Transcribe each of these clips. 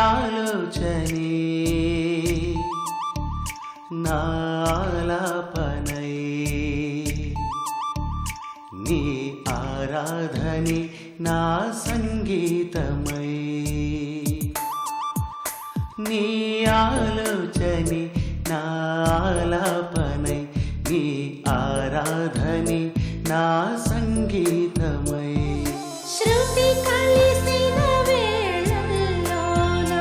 ఆలోచనే నాలాపనై నీ ఆరాధనే నా సంగీతమై నీ ఆలోచనే నాలాపనై నీ ఆరాధనే నా సంగీతమై శృతి కలిసిన వేళల్లోన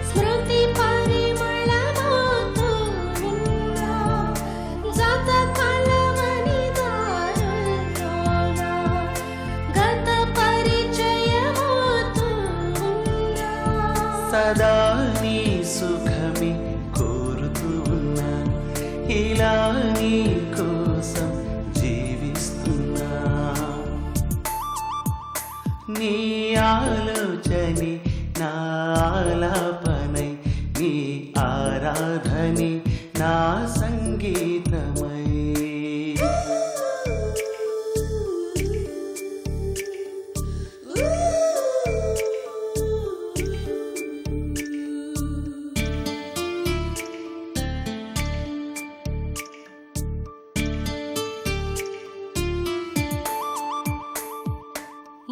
స్మృతి పరిమళమవుతూ ఉన్నా జత కలవని దారుల్లోన గత పరిచయమవుతూ ఉన్నా సదా నీ సుఖమే కోరుతూ ఉన్నా ఇలా నీ కోసం జీవిస్తున్నా నీ ఆలోచనే నా ఆలాపనై నీ ఆరాధనే నా సంగీతమై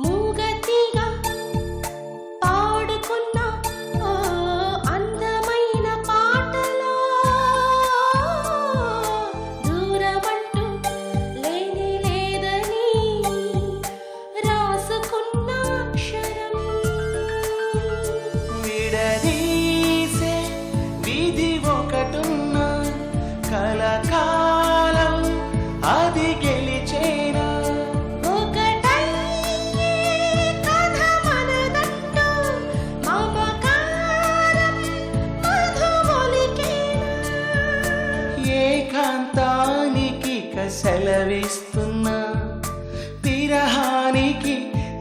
మూగతిగా పాడుకున్న ఓ అందమైన పాటలో దూరమంటూ లేని లేదని రాసుకున్న అక్షరం విడదీసే విధి ఒకటున్నా కలకాలం అది గెలిచేనా ఒకటయ్యే కథ మనదంటూ మమకారం మధుమొలికేనా ఏకాంతానికి సెలవిస్తున్నా విరహానికి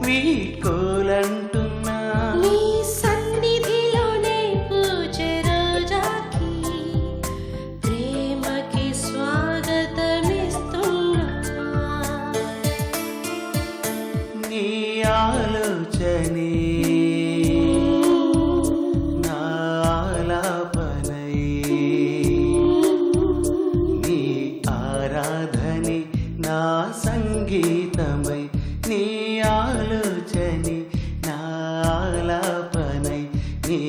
వీడ్కోలంటున్నా నీ సన్నిధిలోనే పూజ రోజాకి ప్రేమకి స్వాగతమిస్తున్నా నీ ఆలోచనే నా ఆలాపనై నీ ఆరాధనే నా సంగీతమై నీ ఆలోచనే నా ఆలాపనై నీ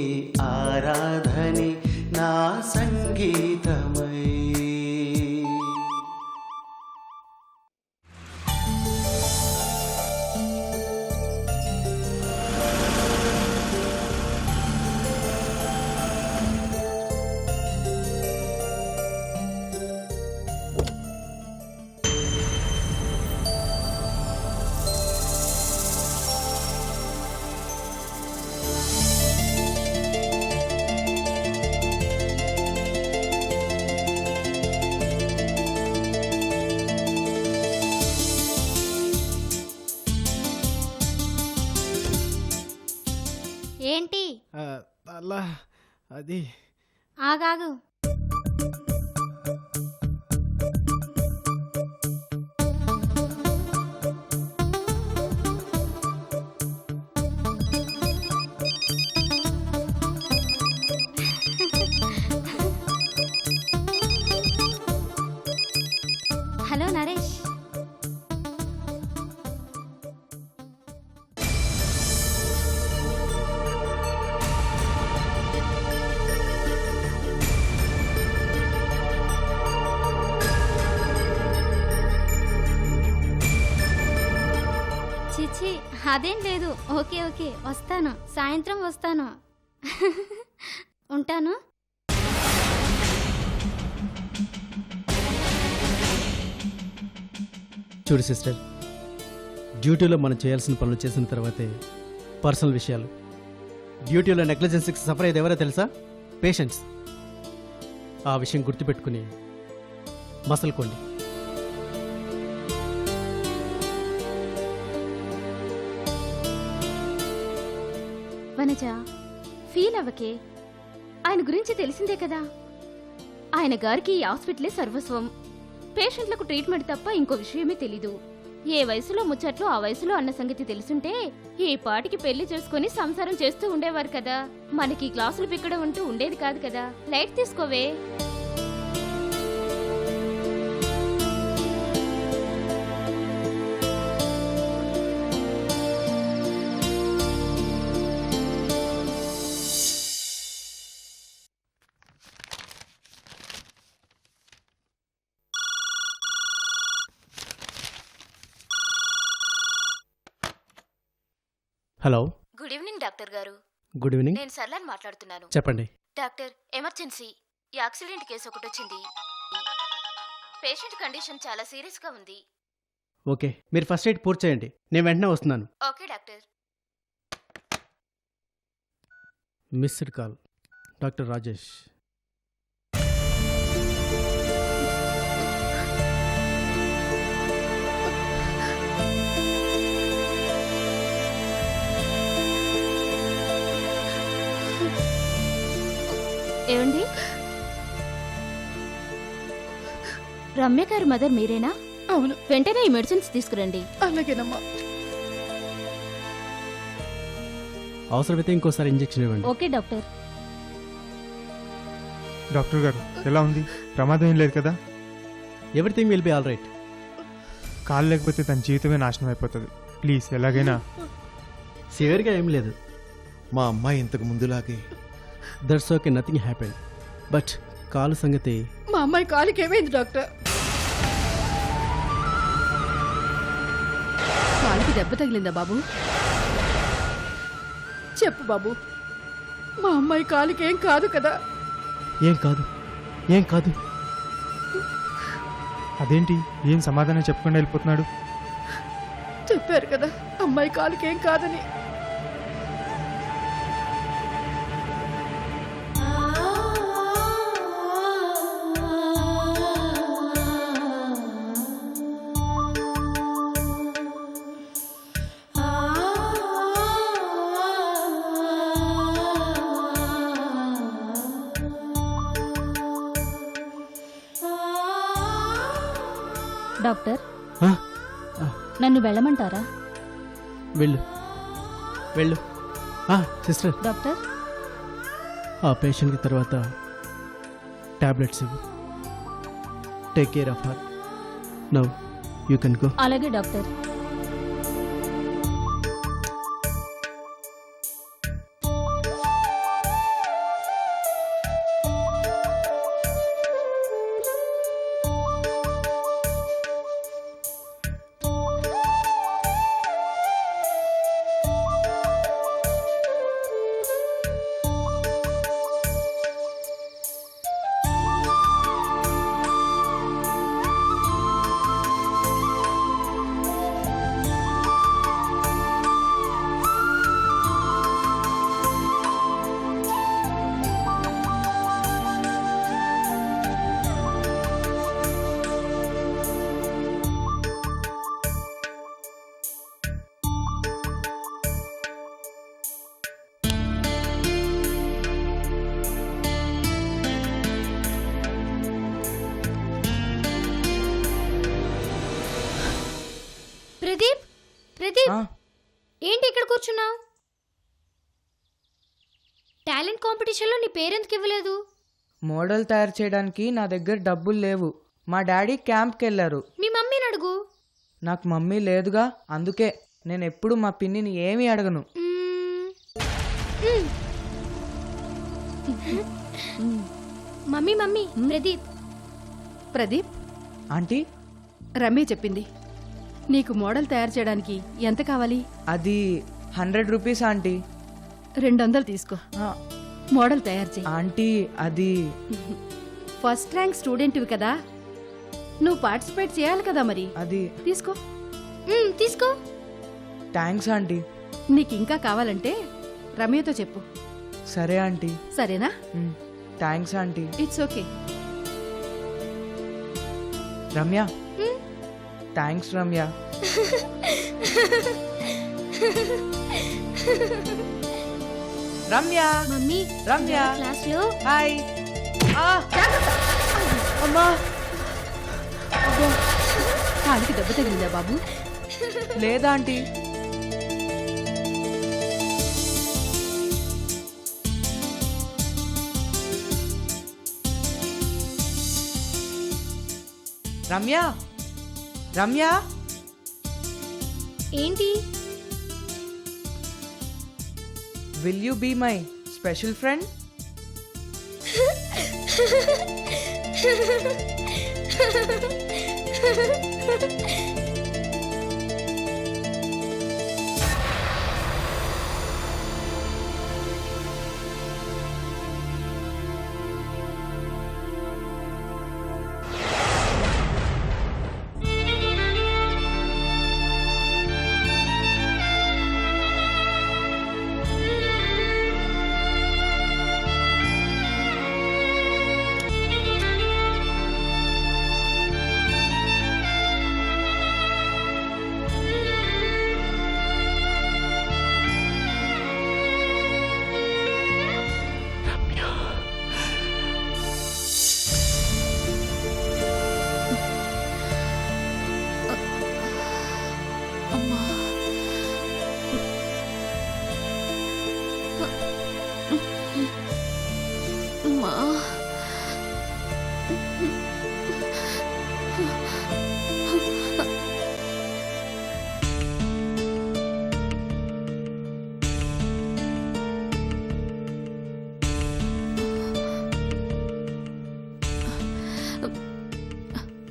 ఆరాధనే నా సంగీతమై ఏంటి అలా అది ఆగాగు. హలో నరేష్, చిచి అదేం లేదు. ఓకే ఓకే వస్తాను, సాయంత్రం వస్తాను. ఉంటాను. చూడు సిస్టర్, డ్యూటీలో మనం చేయాల్సిన పనులు చేసిన తర్వాతే పర్సనల్ విషయాలు. డ్యూటీలో నెగ్లిజెన్సీకి సఫర్ అయ్యేది ఎవరో తెలుసా? పేషెంట్స్. ఆ విషయం గుర్తుపెట్టుకుని మసలుకోండి. వనజ, ఫీల్ అవ్వకే. ఆయన గురించి తెలిసిందే కదా. ఆయన గారికి ఈ హాస్పిటలే సర్వస్వం. పేషెంట్లకు ట్రీట్మెంట్ తప్ప ఇంకో విషయమే తెలీదు. ఏ వయసులో ముచ్చట్లు ఆ వయసులో అన్న సంగతి తెలుసుంటే ఈ పాటికి పెళ్లి చేసుకుని సంసారం చేస్తూ ఉండేవారు కదా. మనకి క్లాసులు పిక్కడం అంటూ ఉండేది కాదు కదా. లైట్ తీసుకోవే. హలో, గుడ్ ఈవినింగ్ డాక్టర్ గారు. Good evening. నేను సర్లాన్ మాట్లాడుతున్నాను. చెప్పండి. డాక్టర్, ఎమర్జెన్సీ యాక్సిడెంట్ కేసు ఒకటి వచ్చింది. పేషెంట్ కండిషన్ చాలా సీరియస్ గా ఉంది. ఓకే, మీరు ఫస్ట్ ఎయిడ్ పూర్తి చేయండి, నేను వెంటనే వస్తున్నాను. Okay doctor. Missed call, doctor Rajesh. ఏమండి, రమ్య గారి మదర్ మీరేనా? అవును. వెంటనే ఈ మెడిసిన్స్ తీసుకురండి. అలాగేనమ్మా. అవసరమైతే ఇంకోసారి ఇంజెక్షన్ ఇవ్వండి. Okay doctor. డాక్టర్ గారు ఎలా ఉంది? ప్రమాదం ఏం లేదు కదా? Everything will be all right. కాలు లేకపోతే తన జీవితమే నాశనం అయిపోతుంది. ప్లీజ్ ఎలాగైనా. సివియర్గా ఏం లేదు. మా అమ్మాయి ఇంతకు ముందులాగే. That's okay, nothing happen. But కాలు సంగతి. మా అమ్మాయి కాలికి ఏమైంది డాక్టర్? కాలికి దెబ్బ తగిలిందా బాబు? చెప్పు బాబు, మా అమ్మాయి కాలికి ఏం కాదు కదా? ఏం కాదు, ఏం కాదు. అదేంటి ఏం సమాధానం చెప్పకుండా వెళ్ళిపోతున్నాడు? చెప్పారు కదా అమ్మాయి కాలికి ఏం కాదని. డాక్టర్, ఆ, నన్ను వెళ్ళమంటారా? వెళ్ళు వెళ్ళు. సిస్టర్, డాక్టర్, ఆ పేషెంట్కి తర్వాత టాబ్లెట్స్ ఇవ్వు. Take care of her. Now you can go. అలాగే డాక్టర్. ప్రదీప్, ప్రదీప్, ఏంటి ఇక్కడ కూర్చున్నావు? టాలెంట్ కాంపిటీషన్లో నీ పేరెందుకు ఇవ్వలేదు? మోడల్ తయారు చేయడానికి నా దగ్గర డబ్బులు లేవు. మా డాడీ క్యాంప్కి వెళ్ళారు. మీ మమ్మీని అడుగు. నాకు మమ్మీ లేదుగా, అందుకే నేను ఎప్పుడు మా పిన్నిని ఏమీ అడగను. Mummy mummy, Pradeep. Pradeep, aunty, Ramya చెప్పింది నీకు మోడల్ తయారు చేయడానికి ఎంత కావాలి? అది 100 రూపీస్ ఆంటీ. 200 తీసుకో, ఆ, మోడల్ తయారు చేయి. ఆంటీ అది ఫస్ట్ ర్యాంక్ స్టూడెంట్వి కదా, నువ్వు పార్టిసిపేట్ చేయాలి కదా, మరి అది తీసుకో. తీసుకో. Thanks aunty. నీకు ఇంకా కావాలంటే రమ్యతో చెప్పు. సరే ఆంటీ. సరేనా? Thanks aunty. It's okay. Ramya, thanks Ramya. Ramya, mummy, Ramya, క్లాస్లో హాయ్. అమ్మా, కాలికి దెబ్బ తగిలిందా బాబు? లేదా ఆంటీ? రమ్య, రమ్య, ఏంటి? Will you be my special friend?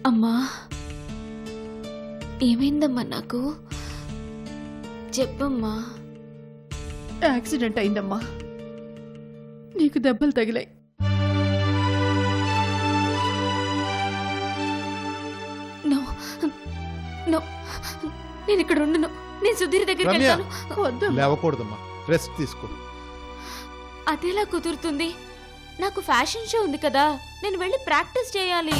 అమ్మా, ఏమైందమ్మా? నాకు చెప్పమ్మా. యాక్సిడెంట్ అయిందమ్మా, నీకు దెబ్బలు తగిలాయి. నో నో, నేను ఇక్కడ ఉండను. నేను సుధీర్ దగ్గరికి రమ్య. వెళ్తాను. వద్దమ్మా. లేవకూడదమ్మా, రెస్ట్ తీసుకో. అదెలా కుదురుతుంది? నాకు ఫ్యాషన్ షో ఉంది కదా, నేను వెళ్ళి ప్రాక్టీస్ చేయాలి.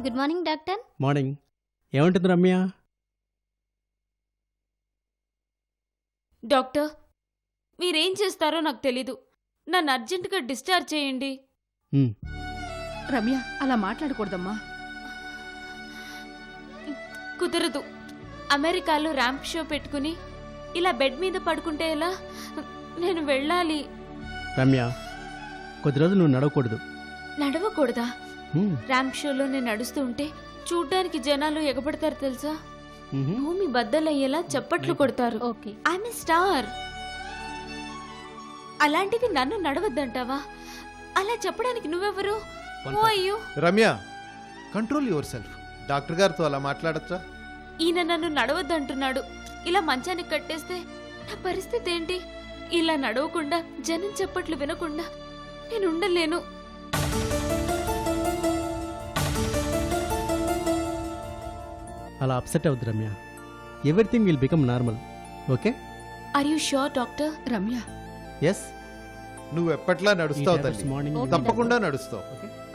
Good morning doctor. మార్నింగ్. ఏముంటుంది రమ్య? డాక్టర్, మీరేం చేస్తారో నాకు తెలీదు. నన్ను అర్జెంటుగా డిశ్చార్జ్ చేయండి. రమ్య, అలా మాట్లాడకూడదమ్మా. కుదరదు. అమెరికాలో ర్యాంప్ షో పెట్టుకుని ఇలా బెడ్ మీద పడుకుంటే ఎలా? నేను వెళ్ళాలి. రమ్య, కొద్ది రోజులు నువ్వు నడవకూడదు. నడవకూడదా? హ్మ్. ర్యాంప్ షోలో నేను నడుస్తూ ఉంటే చూడ్డానికి జనాలు ఎగబడతారు తెలుసా? మ్హూ. భూమి బద్దలయ్యేలా చప్పట్లు కొడతారు. ఓకే. I'm a star. అలాంటిది నన్ను నడవద్దంటావా? అలా చెప్పడానికి నువ్వెవరు? ఓ అయ్యో, Ramya, control your self. Doctor గారితో అలా మాట్లాడచ్చా? ఈయన నన్ను నడవద్దంటున్నాడు. ఇలా మంచానికి కట్టేస్తే నా పరిస్థితి ఏంటి? ఇలా నడవకుండా జనం చప్పట్లు వినకుండా నేను ఉండలేను. అలా అప్సెట్ అవుద్ది Ramya. Everything will become normal. Okay? Are you sure doctor? Ramya, yes. నువ్వు ఎప్పట్లా నడుస్తావు తల్లి, మార్నింగ్ ఓకే. తప్పకుండా నడుస్తావు.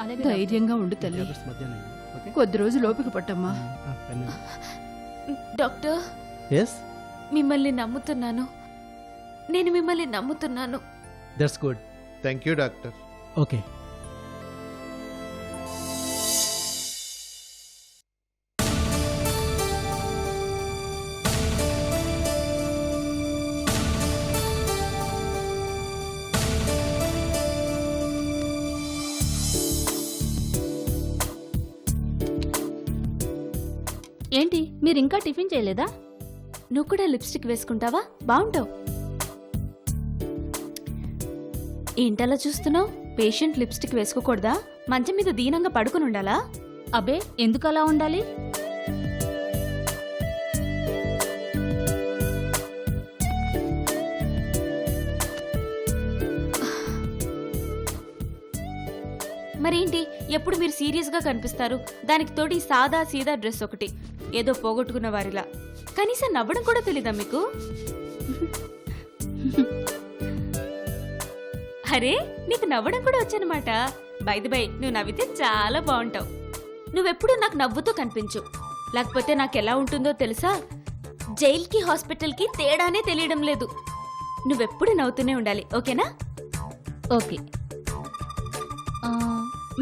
అలాగే ధైర్యంగా ఉండు తల్లి. మధ్యాహ్నం. ఓకే? కొద్ది రోజులు ఓపిక పట్టమ్మా. డాక్టర్, ఎస్, మిమ్మల్ని నమ్ముతున్నాను. నేను మిమ్మల్ని నమ్ముతున్నాను. That's good. Thank you doctor. Okay. ఏంటి, మీరు ఇంకా టిఫిన్ చేయలేదా? నువ్వు కూడా లిప్స్టిక్ వేసుకుంటావా? బాగుంటావు. ఏంటలా చూస్తున్నావు? పేషెంట్ లిప్స్టిక్ వేసుకోకూడదా? మంచం మీద దీనంగా పడుకుని ఉండాలా? అబే, ఎందుకు అలా ఉండాలి? మరేంటి ఎప్పుడు మీరు సీరియస్గా కనిపిస్తారు? దానికి తోడి సాదా సీదా డ్రెస్ ఒకటి, ఏదో పోగొట్టుకున్న వారిలా. కనీసం నవ్వడం కూడా తెలీదా మీకు? అరే, నీకు నవ్వడం కూడా వచ్చనమాట. బై నువ్వు నవ్వితే చాలా బాగుంటావు. నువ్వెప్పుడు నాకు నవ్వుతూ కనిపించు, లేకపోతే నాకెలా ఉంటుందో తెలుసా? జైల్కి హాస్పిటల్కి తేడానే తెలియడం లేదు. నువ్వెప్పుడు నవ్వుతూనే ఉండాలి, ఓకేనా? ఓకే.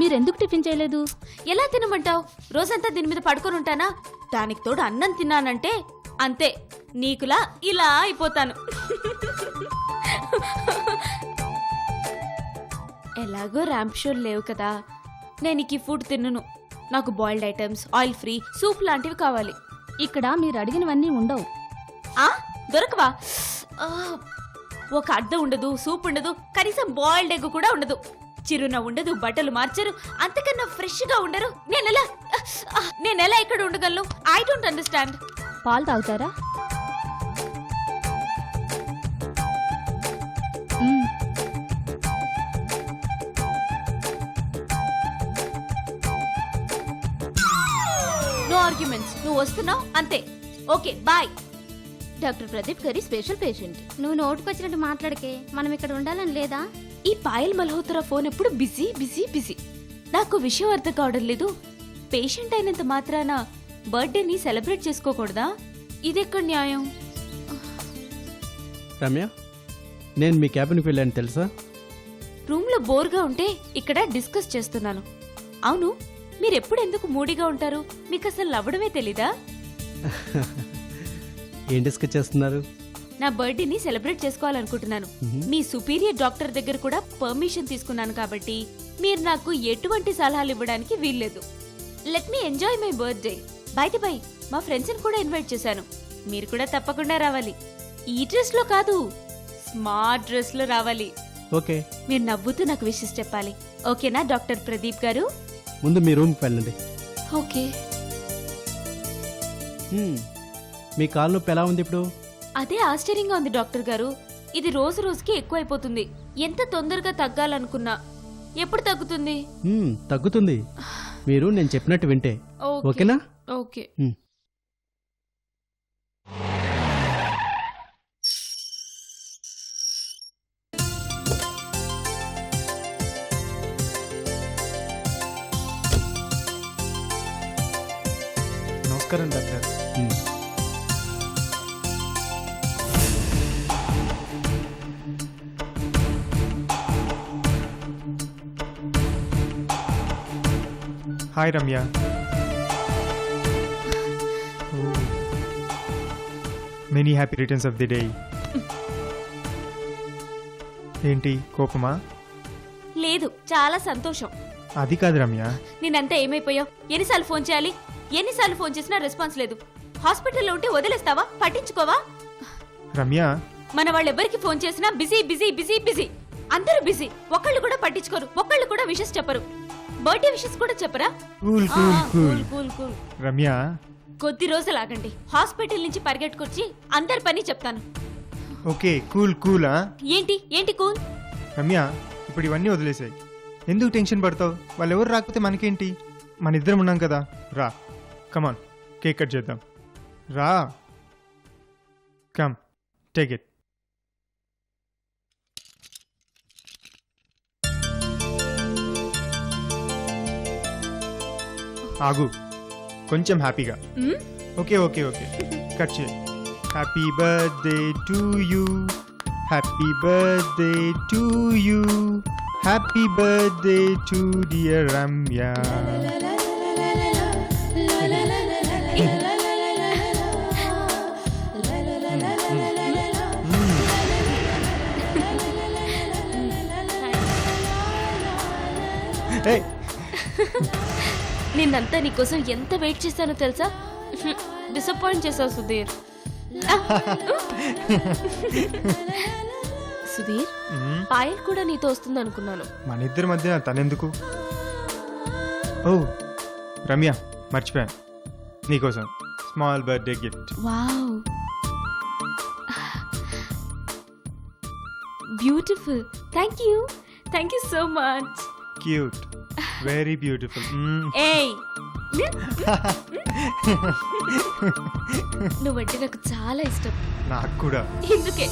మీరెందుకు టిఫిన్ చేయలేదు? ఎలా తినమంటావు? రోజంతా దీని మీద పడుకొని ఉంటానా? దానికి తోడు అన్నం తిన్నానంటే అంతే, నీకులా ఇలా అయిపోతాను. ఎలాగో ర్యాంప్ షోలు లేవు కదా, నేను ఈ ఫుడ్ తిన్నును. నాకు boiled items, oil free, soup లాంటివి కావాలి. ఇక్కడ మీరు అడిగినవన్నీ ఉండవు. ఆ దొరకవా? ఆ, ఒక అడ్డ ఉండదు, సూప్ ఉండదు, కనీసం బాయిల్డ్ ఎగ్ కూడా ఉండదు. చిరున ఉండదు, బట్టలు మార్చరు, అంతకన్నా ఫ్రెష్ గా ఉండరు. నేనెలా ఇక్కడ ఉండగలను? I don't understand. పాలు తాగుతారా? No arguments. నువ్వు వస్తున్నావు అంతే. Okay bye. డాక్టర్ ప్రదీప్ గారి స్పెషల్ పేషెంట్. నువ్వు నోటుకొచ్చినట్టు మాట్లాడకే, మనం ఇక్కడ ఉండాలని లేదా? ఈ పాయల్ మల్హోత్రా ఫోన్ ఎప్పుడు బిజీ బిజీ బిజీ. నాకు విషయం అర్థం కావడం లేదు. పేషెంట్ అయినంత మాత్రాన బర్త్డేని సెలబ్రేట్ చేసుకోకూడదా? ఇదెక్కడ న్యాయం? రమ్య, నేను మీ క్యాబిన్కి వెళ్ళాను తెలుసా? రూమ్ లో బోర్గా ఉంటే ఇక్కడ డిస్కస్ చేస్తున్నాను. అవును, మీరెప్పుడు ఎందుకు మూడీగా ఉంటారు? మీకు అసలు నవ్వడమే తెలీదా? ఏం డిస్కస్ చేస్తున్నారు? నా బర్త్డేని సెలబ్రేట్ చేసుకోవాలనుకుంటున్నాను. మీ సుపీరియర్ డాక్టర్ దగ్గర కూడా పర్మిషన్ తీసుకున్నాను కాబట్టి మీరు నాకు ఎటువంటి సలహాలు ఇవ్వడానికి వీల్లేదు. Let me enjoy my birthday. By the by, మా ఫ్రెండ్స్ని కూడా ఇన్వైట్ చేశాను. మీరు కూడా తప్పకుండా రావాలి. ఈ డ్రెస్ లో కాదు, స్మార్ట్ డ్రెస్ లో రావాలి. ఓకే, మీరు నవ్వుతూ నాకు విషెస్ చెప్పాలి. ఓకేనా డాక్టర్ ప్రదీప్ గారు? ముందు మీ రూమ్కి వెళ్ళండి. ఓకే. మీ కాలు నొప్పి ఎలా ఉంది ఇప్పుడు? అదే ఆశ్చర్యంగా ఉంది డాక్టర్ గారు. ఇది రోజు రోజుకి ఎక్కువైపోతుంది. ఎంత తొందరగా తగ్గాలనుకున్నా ఎప్పుడు తగ్గుతుంది? తగ్గుతుంది, మీరు నేను చెప్పినట్టు వింటే. ఓకేనా? ఓకే. నమస్కారం doctor. Hi Ramya. Many happy returns of the day. ఏంటి కోపమా? లేదు, చాలా సంతోషం. అది కాదు రమ్య. నేనంతా ఏమైపోయావు? ఎన్నిసార్లు ఫోన్ చేయాలి? ఎన్నిసార్లు ఫోన్ చేసినా రెస్పాన్స్ లేదు. హాస్పిటల్లో ఉంటే వదిలేస్తావా? పట్టించుకోవా? రమ్య, మన వాళ్ళెవ్వరికి ఫోన్ చేసినా బిజీ బిజీ బిజీ బిజీ. అందరూ బిజీ. ఒకళ్ళు కూడా పట్టించుకోరు, ఒకళ్ళు కూడా విషెస్ చెప్పరు. బర్త్డే విషెస్ కూడా చెప్పరా? Cool cool cool. Cool cool. Ramya, కొద్ది రోజులు ఆగండి. హాస్పిటల్ నుంచి పరిగెట్టుకొచ్చి అందరి పని చెప్తాను. ఓకే కూల్ కూలా? ఏంటి ఏంటి కూల్? రమ్య, ఇప్పుడు ఇవన్నీ వదిలేసాయి. ఎందుకు టెన్షన్ పడతావు? వాళ్ళు ఎవరు రాకపోతే మనకేంటి? మన ఇద్దరం ఉన్నాం కదా. రా, కమాన్, కేక్ కట్ చేద్దాం. రా, కమ్, టేక్ ఇట్. ఆగు, కొంచెం హ్యాపీగా. ఓకే ఓకే ఓకే, కట్ చేయి. Happy birthday to you, happy birthday to you, happy birthday to dear Ramya. Hey. నిన్నంతా నీకోసం ఎంత వెయిట్ చేశానో తెలుసా? డిసప్పాయింట్ చేసావు సుధీర్. సుధీర్, పాయల్ కూడా నీతో వస్తుంది అనుకున్నాను. మన ఇద్దరి మధ్య తనెందుకు? ఓ రమ్య, మర్చిపోయాను, నీకోసం small birthday gift. Wow, beautiful. Thank you so much. Cute, very beautiful. ఏయ్, నువ్వంటే నాకు చాలా ఇష్టం. నాకు కూడా. ఎందుకే?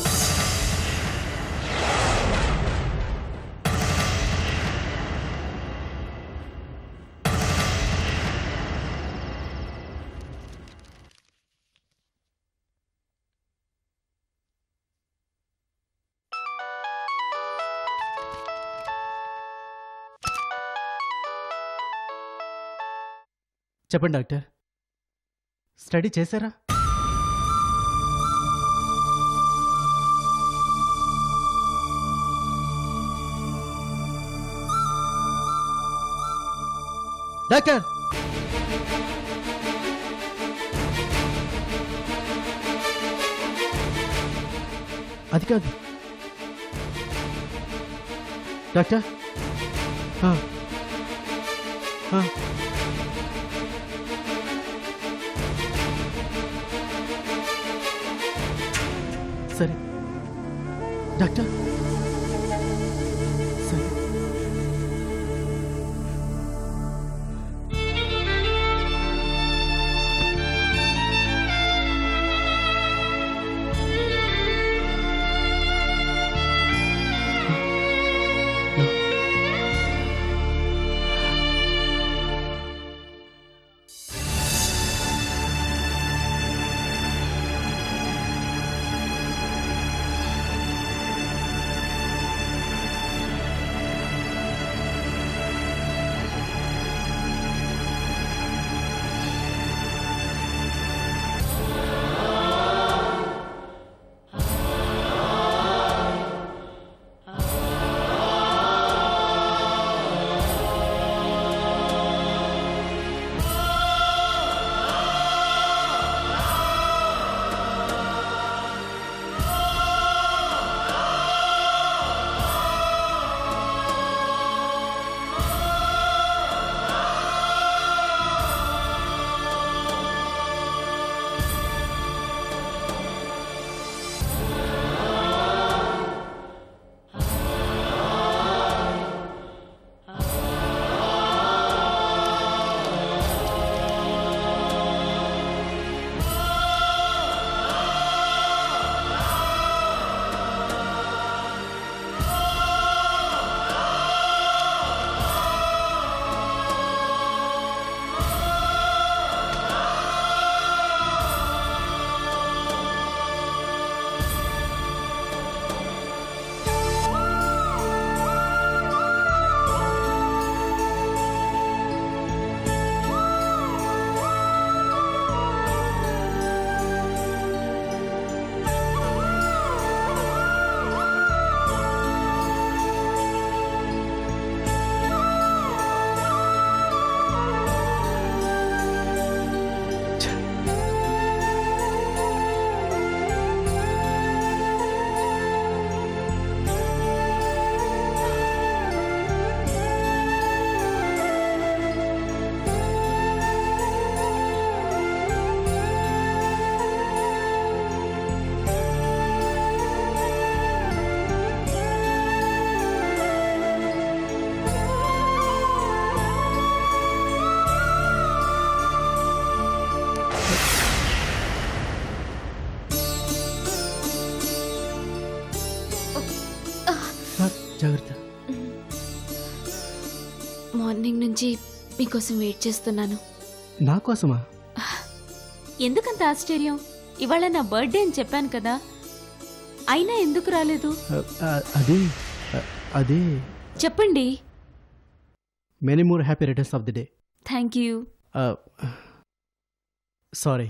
చెప్పండి డాక్టర్, స్టడీ చేశారా? డాక్టర్, అది కాదు డాక్టర్. ఆ, ఆ. సరే డాక్టర్, సరే. జాగ్రత్త. మార్నింగ్ నుంచి మీకోసం వెయిట్ చేస్తున్నాను. నా కోసమా? ఎందుకంత ఆశ్చర్యం? ఇవాళ నా బర్త్డే అని చెప్పాను కదా, అయినా ఎందుకు రాలేదు? అది అది చెప్పండి. Many more happy returns of the day. Thank you. Sorry,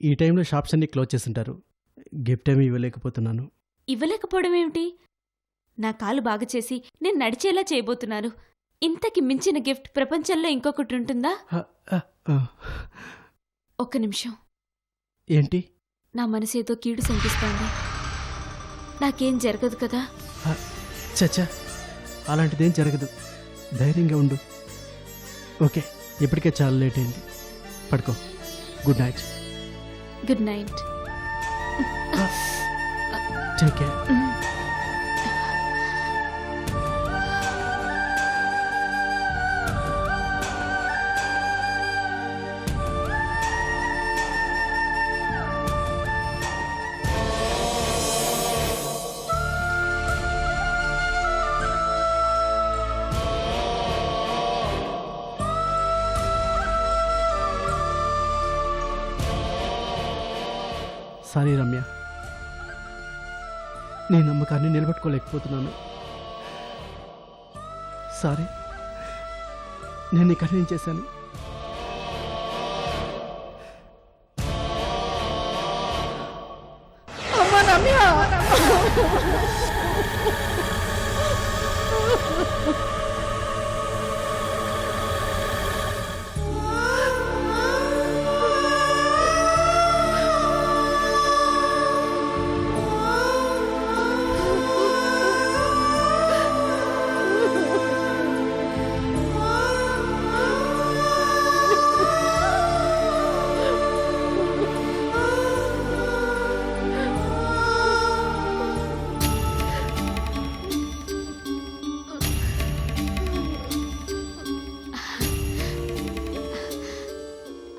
ఈ టైంలో షాప్స్ అన్ని క్లోజ్ చేస్తుంటారు. గిఫ్ట్ ఏమీ ఇవ్వలేకపోతున్నాను. ఇవ్వలేకపోవడం ఏమిటి? నా కాలు బాగు చేసి నేను నడిచేలా చేయబోతున్నాను. ఇంతకి మించిన గిఫ్ట్ ప్రపంచంలో ఇంకొకటి ఉంటుందా? ఒక్క నిమిషం. ఏంటి? నా మనసేదో కీడు శంకిస్తోంది. నాకేం జరగదు కదా? చచ్చా, అలాంటిదేం జరగదు. ధైర్యంగా ఉండు. ఓకే, ఇప్పటికే చాలా లేట్ అయింది. పడుకో. Good night. Good night. Take care. Sorry Ramya, నీ నమ్మకాన్ని నిలబెట్టుకోలేకపోతున్నాను. సారీ, నేను నీకు అన్యాయం చేశాను.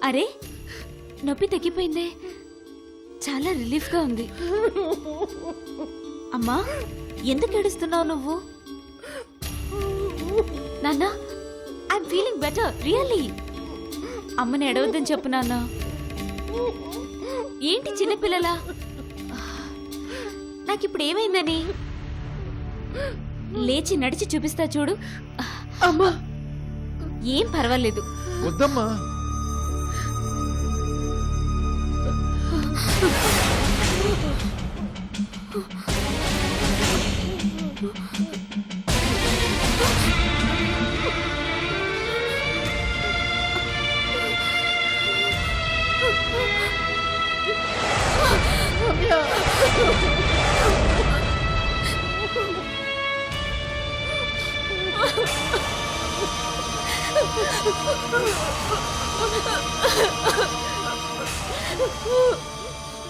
అరే నొప్పి తగ్గిపోయిందే, చాలా రిలీఫ్గా ఉంది. అమ్మా ఎందుకు ఏడుస్తున్నావు నువ్వు? నాన్న ఐఎమ్ ఫీలింగ్ బెటర్ రియల్లీ. అమ్మని ఎడవద్దని చెప్పు నాన్న. ఏంటి చిన్నపిల్లలా? నాకిప్పుడు ఏమైందని? లేచి నడిచి చూపిస్తా చూడు. అమ్మా ఏం పర్వాలేదు. వద్దమ్మా.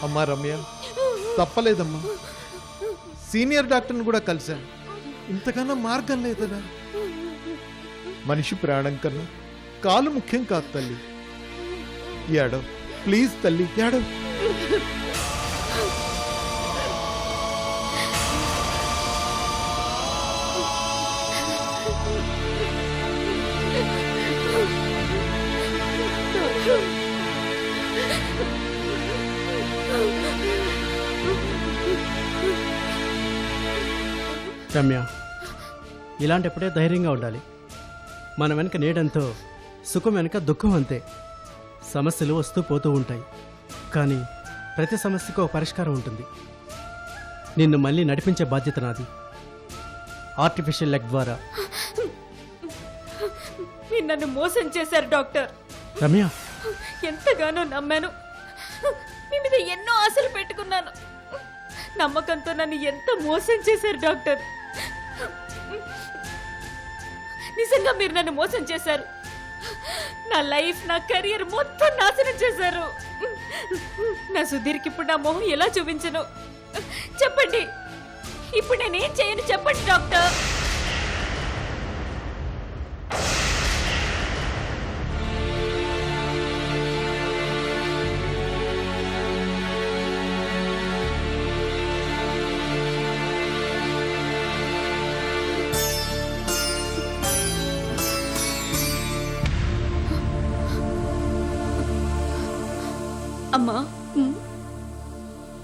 అమ్మా రమ్య, తప్పలేదమ్మా. సీనియర్ డాక్టర్ని కూడా కలిశాను, ఇంతకన్నా మార్గం లేదనా. మనిషి ప్రాణం కన్నా కాలు ముఖ్యం కాదు తల్లి. ఏడో ప్లీజ్ తల్లి, ఏడో. రమ్య, ఇలాంటప్పుడే ధైర్యంగా ఉండాలి. మన వెనక నీడంతో సుఖం వెనక దుఃఖం అంతే. సమస్యలు వస్తూ పోతూ ఉంటాయి, కానీ ప్రతి సమస్యకు ఒక పరిష్కారం ఉంటుంది. నిన్ను మళ్ళీ నడిపించే బాధ్యత నాది. ఆర్టిఫిషియల్ లెగ్ ద్వారా. మీరు నన్ను మోసం చేశారు డాక్టర్. రమ్య, ఎంతగానో నమ్మాను, మీ మీద ఎన్నో ఆశలు పెట్టుకున్నాను. నమ్మకంతో నన్ను ఎంత మోసం చేశారు డాక్టర్. నిజంగా మీరు నన్ను మోసం చేశారు. నా లైఫ్, నా కెరియర్ మొత్తం నాశనం చేశారు. నా సుధీర్కి ఇప్పుడు నా మొహం ఎలా చూపించను చెప్పండి. ఇప్పుడు నేనేం చేయను చెప్పండి డాక్టర్. అమ్మా,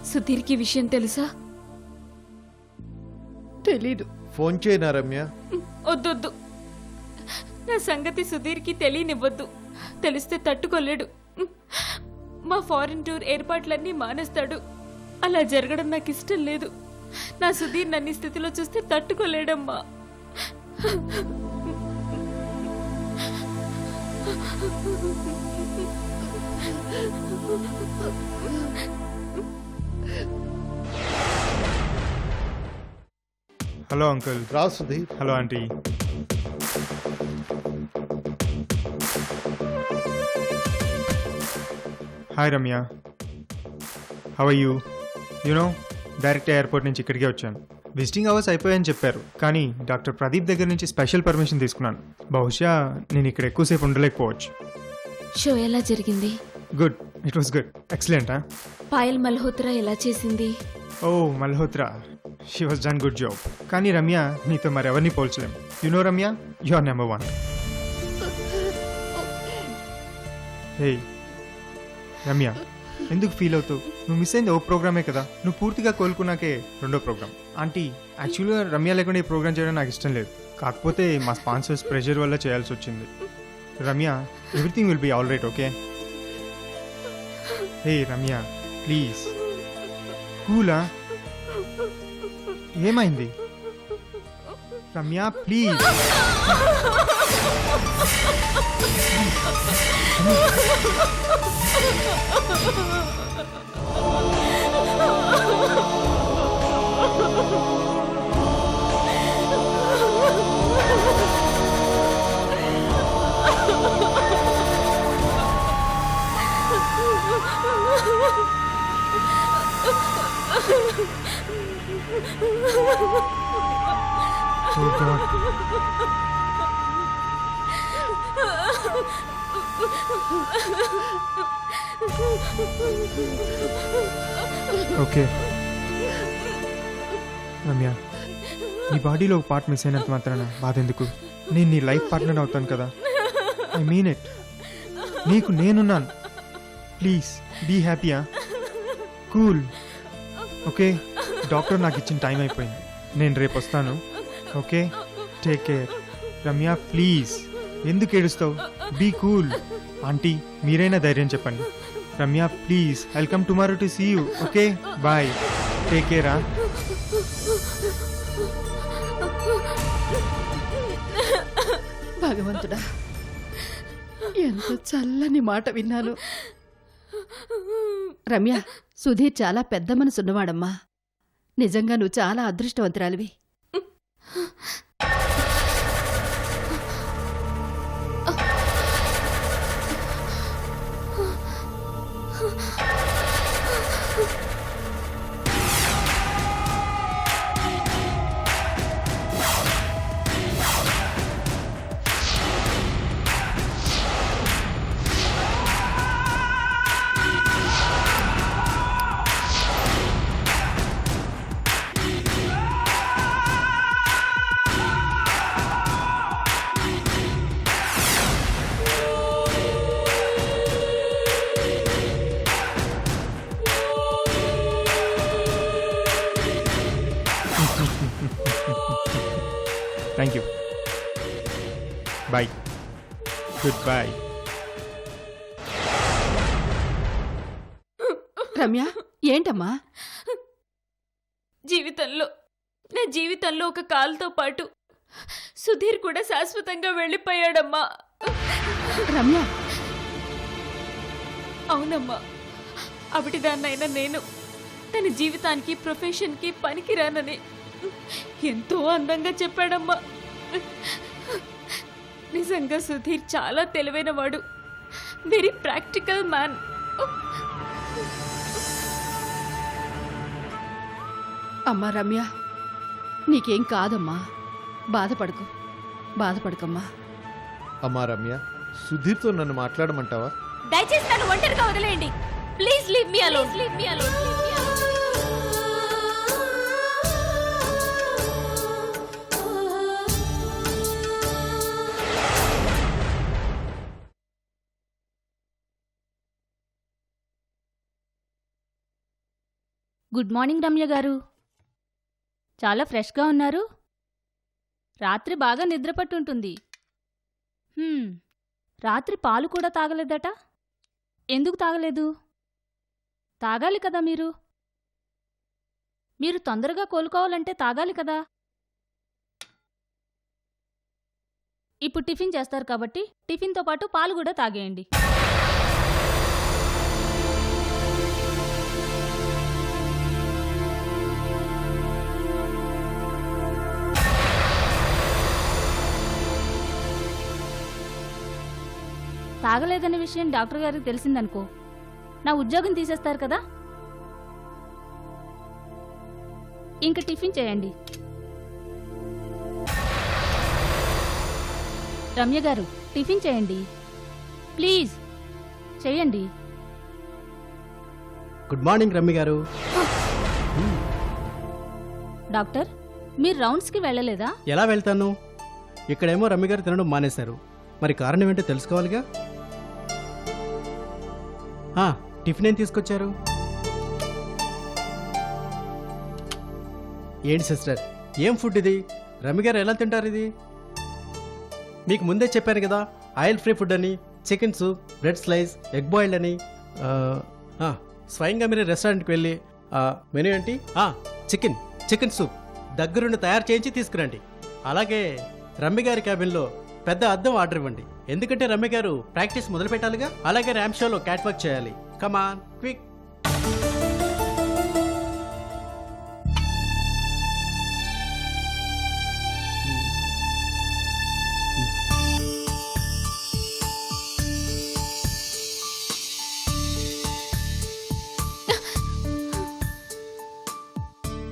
సుధీర్కి విషయం తెలుసా? తెలీదు. ఫోన్ చేయనా రమ్య? వద్దొద్దు, నా సంగతి సుధీర్కి తెలియనివ్వద్దు. తెలిస్తే తట్టుకోలేడు. మా ఫారిన్ టూర్ ఏర్పాట్లన్నీ మానేస్తాడు. అలా జరగడం నాకు ఇష్టం లేదు. నా సుధీర్ నన్ను ఈ స్థితిలో చూస్తే తట్టుకోలేడమ్మా. Hello uncle. రా Sudheer. Hello aunty. Hi Ramya, how are you? You know direct airport నుంచి ఇక్కడికే వచ్చాను. విజిటింగ్ అవర్స్ అయిపోయాయని చెప్పారు, కానీ డాక్టర్ ప్రదీప్ దగ్గర నుంచి స్పెషల్ పర్మిషన్ తీసుకున్నాను. బహుశా నేను ఇక్కడ ఎక్కువసేపు ఉండలేకపోవచ్చు. షో ఎలా జరిగింది? Good, it was good, excellent. Payal Malhotra ఎలా చేసింది? Oh Malhotra, she was done good job. కానీ రమ్య, నీతో మరెవరిని పోల్చలేము. No Ramya, you are number 1. Hey Ramya, ఎందుకు ఫీల్ అవుతావు? నువ్వు మిస్ అయింది ఓ ప్రోగ్రామే కదా. నువ్వు పూర్తిగా కోలుకున్నాకే రెండో ప్రోగ్రామ్. ఆంటీ, యాక్చువల్గా రమ్య లేకుండా ఈ ప్రోగ్రామ్ చేయడం నాకు ఇష్టం లేదు. కాకపోతే మా స్పాన్సర్స్ ప్రెషర్ వల్ల చేయాల్సి వచ్చింది. Ramya, everything will be all right, okay? Hey Ramya, please కూలా. ఏమైంది Ramya? Please. Oh God. Okay Ramya, నీ బాడీలో ఒక పార్ట్ మిస్ అయినంత మాత్రాన బాధ ఎందుకు? నేను నీ లైఫ్ పార్ట్నర్ అవుతాను కదా. I mean it. నీకు నేనున్నాను. ప్లీజ్ బీ హ్యాపీయా? కూల్. ఓకే, డాక్టర్ నాకు ఇచ్చిన టైం అయిపోయింది. నేను రేపు వస్తాను. Okay, take care. Ramya please, ఎందుకు ఏడుస్తావు? Be cool. ఆంటీ మీరైనా ధైర్యం చెప్పండి. Ramya please, I'll come tomorrow to see you. Okay bye, take కేరా. భగవంతుడా, ఎంత చల్లని మాట విన్నాను. రమ్య, సుధీర్ చాలా పెద్ద మనసున్నవాడమ్మా. నిజంగా నువ్వు చాలా అదృష్టవంతురాలివి. Thank you. Bye. Good bye. Ramya, ఏంటమ్మా? నా జీవితంలో ఒక కాలుతో పాటు సుధీర్ కూడా శాశ్వతంగా వెళ్ళిపోయాడమ్మా. రమ్య, అవునమ్మా, అవిటిదాన్నైనా నేను తన జీవితానికి ప్రొఫెషన్కి పనికిరానని ఎంతో అందంగా చెప్పాడమ్మా. నిజంగా సుధీర్ చాలా తెలివైన వాడు. Very practical man. అమ్మా రమ్య, నీకేం కాదమ్మా. బాధపడకమ్మా. అమ్మా రమ్య, సుధీర్తో నన్ను మాట్లాడమంటావా? దయచేసి నన్ను ఒంటరిగా వదిలేయండి. Please leave me alone. Good morning Ramya గారు. చాలా ఫ్రెష్గా ఉన్నారు. రాత్రి బాగా నిద్రపట్టుంటుంది. రాత్రి పాలు కూడా తాగలేదట. ఎందుకు తాగలేదు? తాగాలి కదా మీరు. తొందరగా కోలుకోవాలంటే తాగాలి కదా. ఇప్పుడు టిఫిన్ చేస్తారు కాబట్టి టిఫిన్తో పాటు పాలు కూడా తాగేయండి. తాగలేదనే విషయం డాక్టర్ గారికి తెలిసిందనుకో, నా ఉద్యోగం తీసేస్తారు కదా. ఇంక టిఫిన్ చేయండి. రమ్య గారు, టిఫిన్ చేయండి ప్లీజ్. చేయండి. గుడ్ మార్నింగ్ రమ్య గారు. డాక్టర్, మీరు రౌండ్స్కి వెళ్ళలేదా? ఎలా వెళ్తాను? ఇక్కడేమో రమ్య గారు తినడం మానేశారు. మరి కారణం ఏంటో తెలుసుకోవాలిగా. టిఫిన్ ఏం తీసుకొచ్చారు? ఏంటి సిస్టర్, ఏం ఫుడ్ ఇది? రమ్య గారు ఎలా తింటారు ఇది? మీకు ముందే చెప్పాను కదా, ఆయిల్ ఫ్రీ ఫుడ్ అని. Chicken soup, bread slice, egg boiled అని. స్వయంగా మీరు రెస్టారెంట్కి వెళ్ళి మెనూ ఏంటి? చికెన్ సూప్ దగ్గరుండి తయారు చేయించి తీసుకురండి. అలాగే రమ్య గారి క్యాబిన్లో పెద్ద అద్దం ఆర్డర్ ఇవ్వండి. ఎందుకంటే రమ్య గారు ప్రాక్టీస్ మొదలు పెట్టాలిగా. అలాగే ర్యాంప్ షోలో క్యాట్ వర్క్ చేయాలి. Come on quick.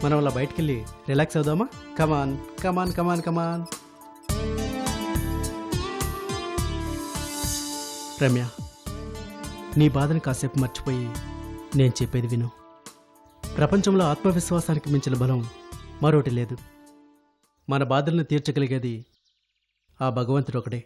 మనం అలా బయటికి వెళ్ళి రిలాక్స్ అవుదామా? కమాన్ కమాన్ కమాన్ కమాన్. రమ్య, నీ బాధని కాసేపు మర్చిపోయి నేను చెప్పేది విను. ప్రపంచంలో ఆత్మవిశ్వాసానికి మించిన బలం మరోటి లేదు. మన బాధలను తీర్చగలిగేది ఆ భగవంతుడు ఒకడే.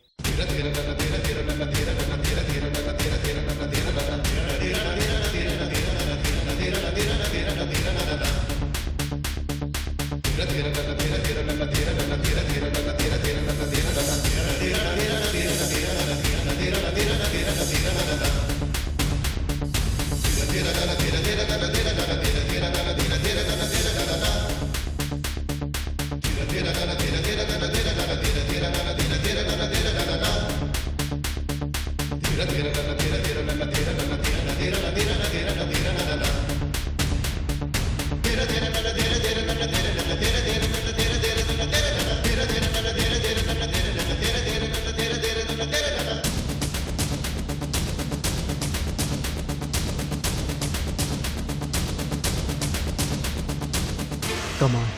కమాన్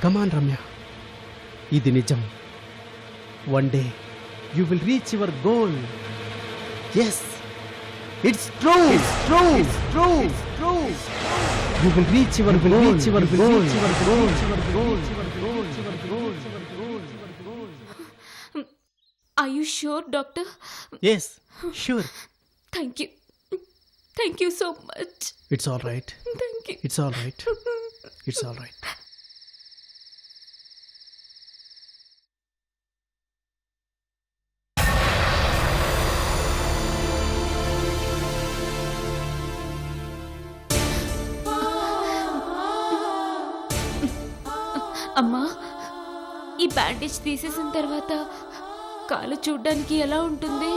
కమాన్ రమ్య, ఇది నిజం. One day you will reach your goal. Yes, it's true, it's true, it's true, it's true. You will reach your goal, reach your goal, reach your goal, your goal, your goal, your goal, your goal, your goal. Are you sure doctor? Yes, sure. Thank you so much. It's all right, thank you. It's all right, it's all right. అమ్మా, ఈ bandage తీసేసిన తర్వాత కాలు చూడ్డానికి ఎలా ఉంటుంది?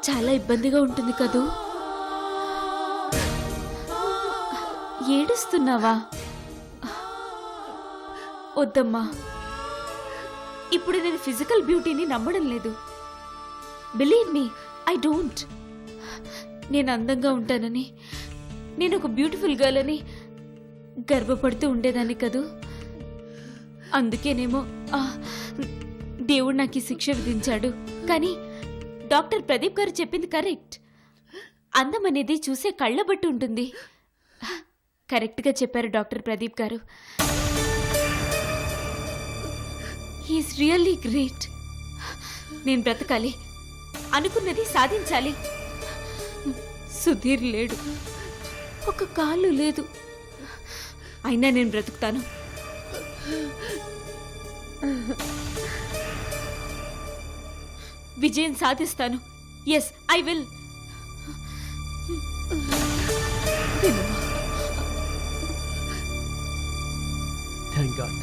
చాలా ఇబ్బందిగా ఉంటుంది కదూ? ఏడుస్తున్నావా? వద్దమ్మా, ఇప్పుడు నేను ఫిజికల్ బ్యూటీని నమ్మడం లేదు. Believe me, I don't. నేను అందంగా ఉంటానని, నేను ఒక బ్యూటిఫుల్ గర్ల్ అని గర్వపడుతూ ఉండేదాన్ని కదూ. అందుకేనేమో దేవుడు నాకు ఈ శిక్ష విధించాడు. కానీ డాక్టర్ ప్రదీప్ గారు చెప్పింది కరెక్ట్. అందం అనేది చూసే కళ్ళ బట్టి ఉంటుంది. కరెక్ట్గా చెప్పారు doctor Pradeep garu. He's really great. నేను బ్రతకాలి, అనుకున్నది సాధించాలి. సుధీర్ లేడు, ఒక కాళ్ళు లేదు, అయినా నేను బ్రతుకుతాను. విజయం సాధిస్తాను. Yes, I will. Thank God.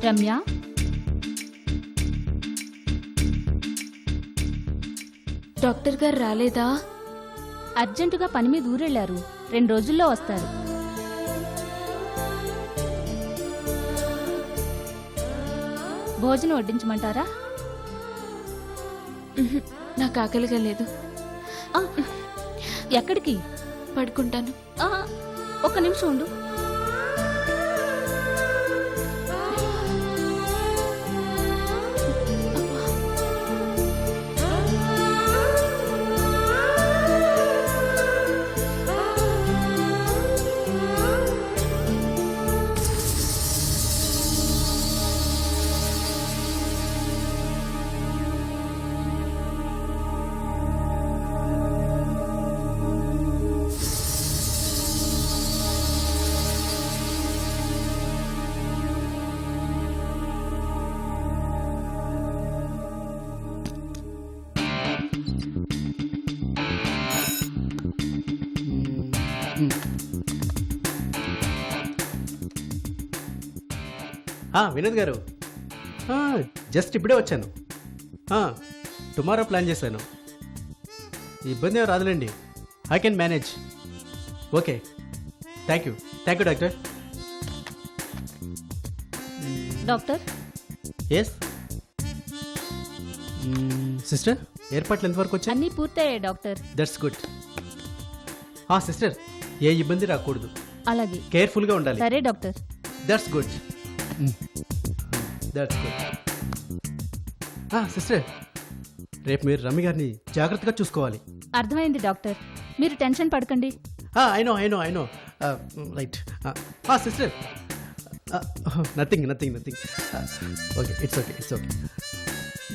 Ramya, doctor గారు రాలేదా? అర్జెంటుగా పని మీద ఊరెళ్ళారు. 2 రోజుల్లో వస్తారు. భోజనం వడ్డించమంటారా? నాకు ఆకలిగా లేదు. ఎక్కడికి? పడుకుంటాను. ఒక్క నిమిషం ఉండు. వినోద్ గారు, జస్ట్ ఇప్పుడే వచ్చాను. టుమారో ప్లాన్ చేశాను. ఇబ్బంది ఏం రాదులేండి. I can manage. Okay, thank you doctor. Doctor, yes sister, ఏర్పాట్లు ఎంతవరకు వచ్చాయి? అన్నీ పూర్తయ్యాయి డాక్టర్. That's good. సిస్టర్, ఏ ఇబ్బంది రాకూడదు. అలాగే. కేర్ఫుల్గా ఉండాలి. సరే doctor. That's good. That's good. Sister, రేపు మీరు రమ్య గారిని జాగ్రత్తగా చూసుకోవాలి. అర్థమైంది డాక్టర్. మీరు టెన్షన్ పడకండి. I know right. Sister, nothing. Okay, it's okay.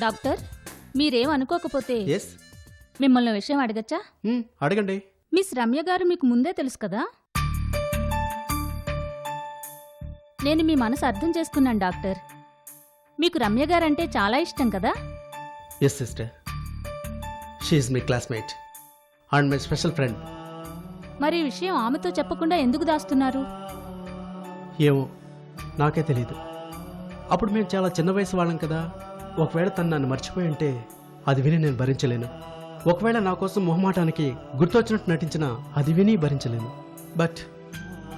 Doctor, మీరేం అనుకోకపోతే ఎస్, మిమ్మల్ని విషయం అడగచ్చా? అడగండి. మిస్ రమ్య గారు మీకు ముందే తెలుసు కదా? నేను మీ మనసు అర్థం చేసుకున్నాను డాక్టర్. మీకు రమ్య గారంటే చాలా ఇష్టం కదా? Yes sister, she is my classmate and my special friend. మరి ఈ విషయం ఆమెతో చెప్పకుండా ఎందుకు దాస్తున్నారు? ఏమో, నాకే తెలీదు. అప్పుడు మేము చాలా చిన్న వయసు వాళ్ళం కదా. ఒకవేళ తను నన్ను మర్చిపోయి ఉంటే అది విని నేను భరించలేను. ఒకవేళ నా కోసం మొహమాటానికి గుర్తొచ్చినట్టు నటించిన అది విని భరించలేను. But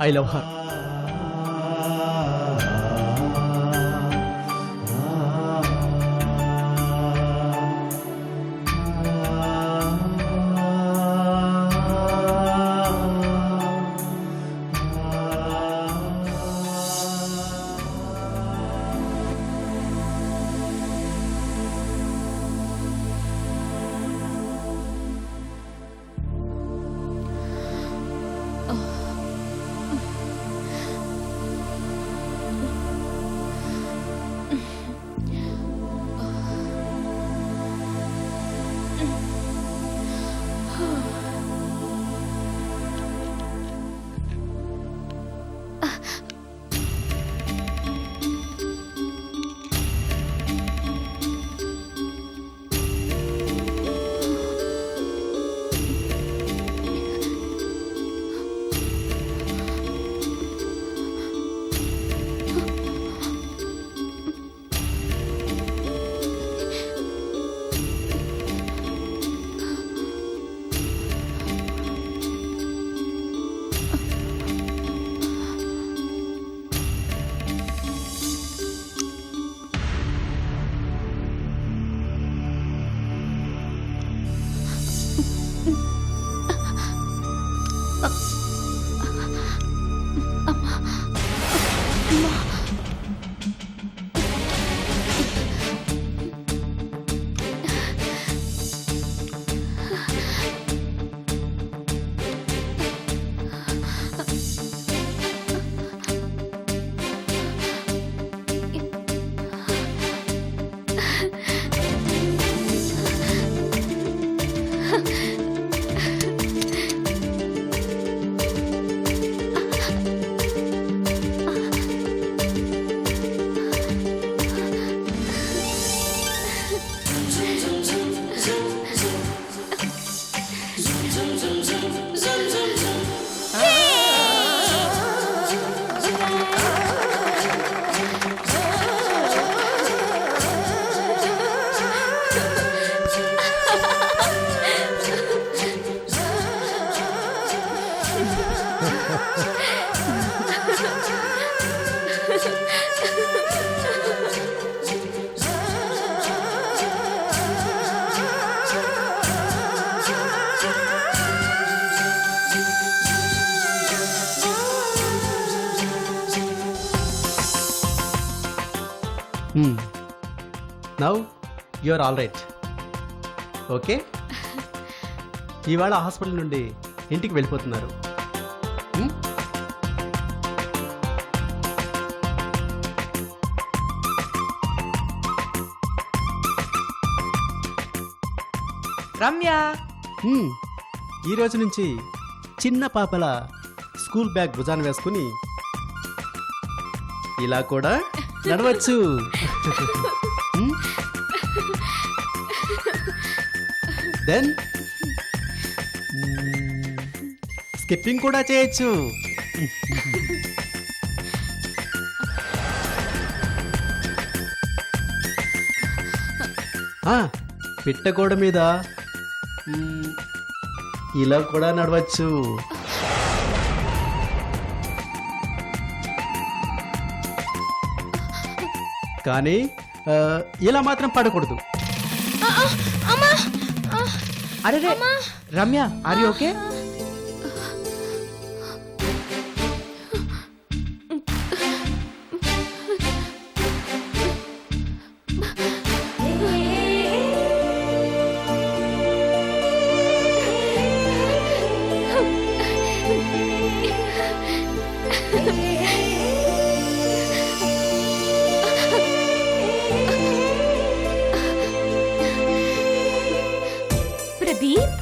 I love her. Now you are all right. Okay, ఇవాళ హాస్పిటల్ నుండి ఇంటికి వెళ్ళిపోతున్నారు. Hmm? రమ్య ఈ రోజు నుంచి చిన్న పాపల స్కూల్ బ్యాగ్ భుజాన వేసుకుని ఇలా కూడా నడవచ్చు. దెన్ స్కిప్పింగ్ కూడా చేయొచ్చు. పిట్టగోడ మీద ఇలా కూడా నడవచ్చు. కానీ ఇలా మాత్రం పడకూడదు. అరే Ramya, are you okay? Pradeep,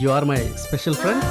you are my special friend.